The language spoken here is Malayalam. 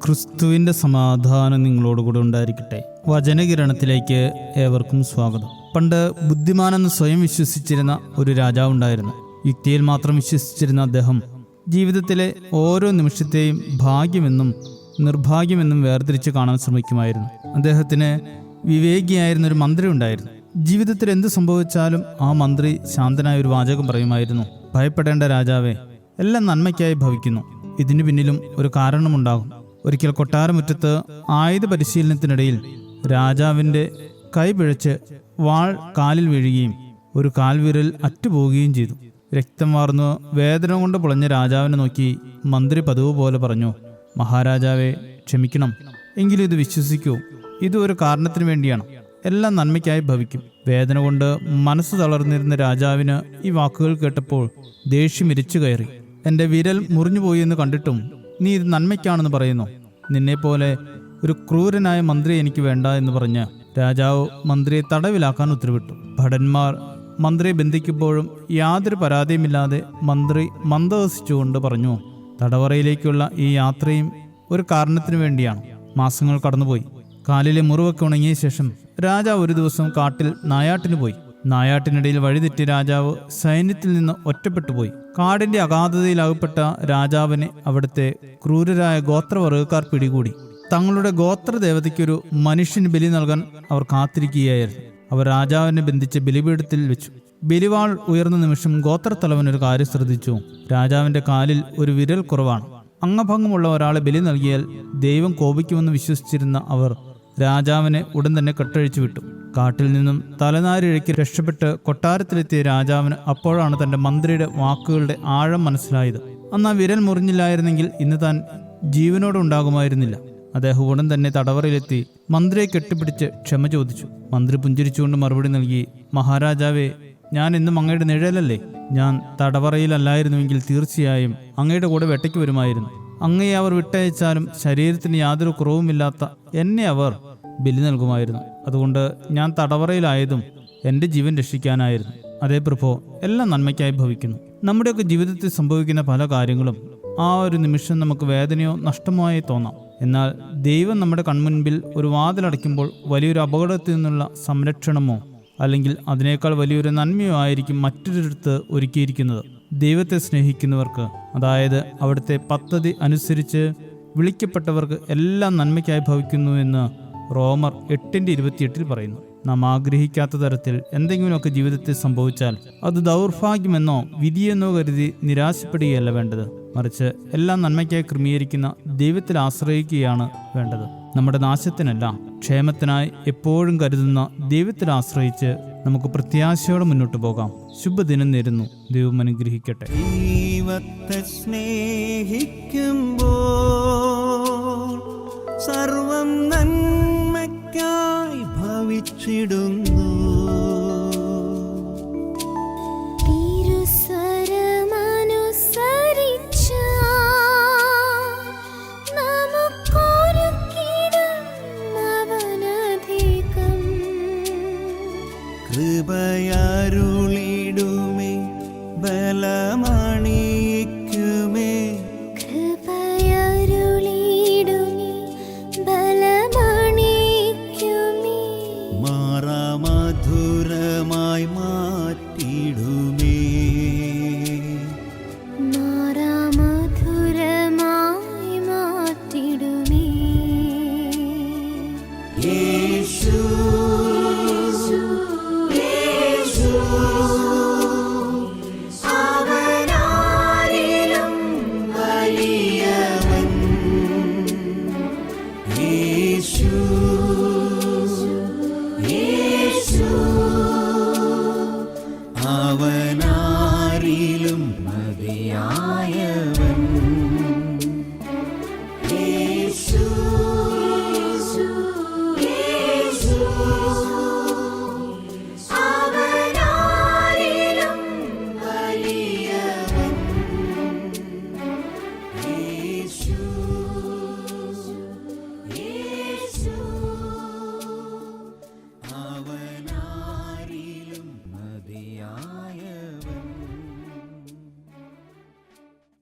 ക്രിസ്തുവിൻ്റെ സമാധാനം നിങ്ങളോടുകൂടെ ഉണ്ടായിരിക്കട്ടെ. വചനകിരണത്തിലേക്ക് ഏവർക്കും സ്വാഗതം. പണ്ട് ബുദ്ധിമാനെന്ന് സ്വയം വിശ്വസിച്ചിരുന്ന ഒരു രാജാവുണ്ടായിരുന്നു. യുക്തിയിൽ മാത്രം വിശ്വസിച്ചിരുന്ന അദ്ദേഹം ജീവിതത്തിലെ ഓരോ നിമിഷത്തെയും ഭാഗ്യമെന്നും നിർഭാഗ്യമെന്നും വേർതിരിച്ച് കാണാൻ ശ്രമിക്കുമായിരുന്നു. അദ്ദേഹത്തിന് വിവേകിയായിരുന്നൊരു മന്ത്രി ഉണ്ടായിരുന്നു. ജീവിതത്തിൽ എന്ത് സംഭവിച്ചാലും ആ മന്ത്രി ശാന്തനായ ഒരു വാചകം പറയുമായിരുന്നു: ഭയപ്പെടേണ്ട രാജാവേ, എല്ലാം നന്മയ്ക്കായി ഭവിക്കുന്നു. ഇതിനു പിന്നിലും ഒരു കാരണമുണ്ടാകും. ഒരിക്കൽ കൊട്ടാരമുറ്റത്ത് ആയുധ പരിശീലനത്തിനിടയിൽ രാജാവിൻ്റെ കൈ പിഴച്ച് വാൾ കാലിൽ വീഴുകയും ഒരു കാൽവിരൽ അറ്റുപോവുകയും ചെയ്തു. രക്തം വാർന്നു വേദന കൊണ്ട് പൊളഞ്ഞ രാജാവിനെ നോക്കി മന്ത്രി പതിവ് പോലെ പറഞ്ഞു: മഹാരാജാവേ, ക്ഷമിക്കണം, എങ്കിലും ഇത് വിശ്വസിക്കൂ, ഇത് ഒരു കാരണത്തിന് വേണ്ടിയാണ്. എല്ലാം നന്മയ്ക്കായി ഭവിക്കും. വേദന കൊണ്ട് മനസ്സ് തളർന്നിരുന്ന രാജാവിന് ഈ വാക്കുകൾ കേട്ടപ്പോൾ ദേഷ്യം ഇരിച്ചു കയറി. എൻ്റെ വിരൽ മുറിഞ്ഞുപോയി എന്ന് കണ്ടിട്ടും നീ ഇത് നന്മയ്ക്കാണെന്ന് പറയുന്നു. നിന്നെപ്പോലെ ഒരു ക്രൂരനായ മന്ത്രി എനിക്ക് വേണ്ട എന്ന് പറഞ്ഞ് രാജാവ് മന്ത്രിയെ തടവിലാക്കാൻ ഉത്തരവിട്ടു. ഭടന്മാർ മന്ത്രിയെ ബന്ധിക്കുമ്പോഴും യാതൊരു പരാതിയുമില്ലാതെ മന്ത്രി മന്ദഹസിച്ചുകൊണ്ട് പറഞ്ഞു: തടവറയിലേക്കുള്ള ഈ യാത്രയും ഒരു കാരണത്തിനു വേണ്ടിയാണ്. മാസങ്ങൾ കടന്നുപോയി. കാലിലെ മുറിവൊക്കെ ഉണങ്ങിയ ശേഷം രാജാവ് ഒരു ദിവസം കാട്ടിൽ നായാട്ടിന് പോയി. നായാട്ടിനിടയിൽ വഴിതെറ്റി രാജാവ് സൈന്യത്തിൽ നിന്ന് ഒറ്റപ്പെട്ടുപോയി. കാടിന്റെ അഗാധതയിൽ അകപ്പെട്ട രാജാവിനെ അവിടുത്തെ ക്രൂരരായ ഗോത്രവർഗ്ഗക്കാർ പിടികൂടി. തങ്ങളുടെ ഗോത്രദേവതയ്ക്കൊരു മനുഷ്യന് ബലി നൽകാൻ അവർ കാത്തിരിക്കുകയായിരുന്നു. അവർ രാജാവിനെ ബന്ധിച്ച് ബലിപീഠത്തിൽ വെച്ചു. ബലിവാൾ ഉയർന്ന നിമിഷം ഗോത്രത്തലവൻ ഒരു കാര്യം ശ്രദ്ധിച്ചു. രാജാവിന്റെ കാലിൽ ഒരു വിരൽ കുറവാണ്. അംഗഭംഗമുള്ള ഒരാളെ ബലി നൽകിയാൽ ദൈവം കോപിക്കുമെന്ന് വിശ്വസിച്ചിരുന്ന അവർ രാജാവിനെ ഉടൻ തന്നെ കെട്ടഴിച്ചു വിട്ടു. കാട്ടിൽ നിന്നും തലനാരിഴയ്ക്ക് രക്ഷപ്പെട്ട് കൊട്ടാരത്തിലെത്തിയ രാജാവിന് അപ്പോഴാണ് തന്റെ മന്ത്രിയുടെ വാക്കുകളുടെ ആഴം മനസ്സിലായത്. അന്ന് ആ വിരൽ മുറിഞ്ഞില്ലായിരുന്നെങ്കിൽ ഇന്ന് താൻ ജീവനോടെ ഉണ്ടാകുമായിരുന്നില്ല. അദ്ദേഹം ഉടൻ തന്നെ തടവറയിലെത്തി മന്ത്രിയെ കെട്ടിപ്പിടിച്ച് ക്ഷമ ചോദിച്ചു. മന്ത്രി പുഞ്ചിരിച്ചുകൊണ്ട് മറുപടി നൽകി: മഹാരാജാവേ, ഞാൻ ഇന്നും അങ്ങയുടെ നിഴലല്ലേ? ഞാൻ തടവറയിലല്ലായിരുന്നുവെങ്കിൽ തീർച്ചയായും അങ്ങയുടെ കൂടെ വേട്ടയ്ക്ക് വരുമായിരുന്നു. അങ്ങയെ അവർ വിട്ടയച്ചാലും ശരീരത്തിന് യാതൊരു കുറവുമില്ലാത്ത എന്നെ അവർ ബലി നൽകുമായിരുന്നു. അതുകൊണ്ട് ഞാൻ തടവറയിലായതും എൻ്റെ ജീവൻ രക്ഷിക്കാനായിരുന്നു. അതേ പ്രഭോ, എല്ലാം നന്മയ്ക്കായി ഭവിക്കുന്നു. നമ്മുടെയൊക്കെ ജീവിതത്തിൽ സംഭവിക്കുന്ന പല കാര്യങ്ങളും ആ ഒരു നിമിഷം നമുക്ക് വേദനയോ നഷ്ടമോ ആയി തോന്നാം. എന്നാൽ ദൈവം നമ്മുടെ കൺമുൻപിൽ ഒരു വാതിലടയ്ക്കുമ്പോൾ വലിയൊരു അപകടത്തിൽ നിന്നുള്ള സംരക്ഷണമോ അല്ലെങ്കിൽ അതിനേക്കാൾ വലിയൊരു നന്മയോ ആയിരിക്കും മറ്റൊരിടത്ത് ഒരുക്കിയിരിക്കുന്നത്. ദൈവത്തെ സ്നേഹിക്കുന്നവർക്ക്, അതായത് അവിടുത്തെ പദ്ധതി അനുസരിച്ച് വിളിക്കപ്പെട്ടവർക്ക് എല്ലാം നന്മയ്ക്കായി ഭവിക്കുന്നു എന്ന് റോമർ 8:28 പറയുന്നു. നാം ആഗ്രഹിക്കാത്ത തരത്തിൽ എന്തെങ്കിലുമൊക്കെ ജീവിതത്തിൽ സംഭവിച്ചാൽ അത് ദൗർഭാഗ്യമെന്നോ വിധിയെന്നോ കരുതി നിരാശപ്പെടുകയല്ല വേണ്ടത്. മറിച്ച് എല്ലാം നന്മയ്ക്കായി ക്രമീകരിക്കുന്ന ദൈവത്തിൽ ആശ്രയിക്കുകയാണ് വേണ്ടത്. നമ്മുടെ നാശത്തിനല്ല, ക്ഷേമത്തിനായി എപ്പോഴും കരുതുന്ന ദൈവത്തിൽ ആശ്രയിച്ച് നമുക്ക് പ്രത്യാശയോടെ മുന്നോട്ട് പോകാം. ശുഭദിനം നേരുന്നു. ദൈവം അനുഗ്രഹിക്കട്ടെ. ദൈവത്തെ സ്നേഹിക്കുമ്പോൾ സർവം നന്മയ്ക്കായി ഭവിച്ചിടുന്നു. കൃപയരുളിടുമേ, ബലമണിയിക്കുമേ, കൃപയരുളിടുമേ, ബലമണിയിക്കുമേ, മാറാമധുരമായി മാറ്റിടുമേ, മാറാമധുരമായി മാറ്റിടുമേ. യേശു യേശു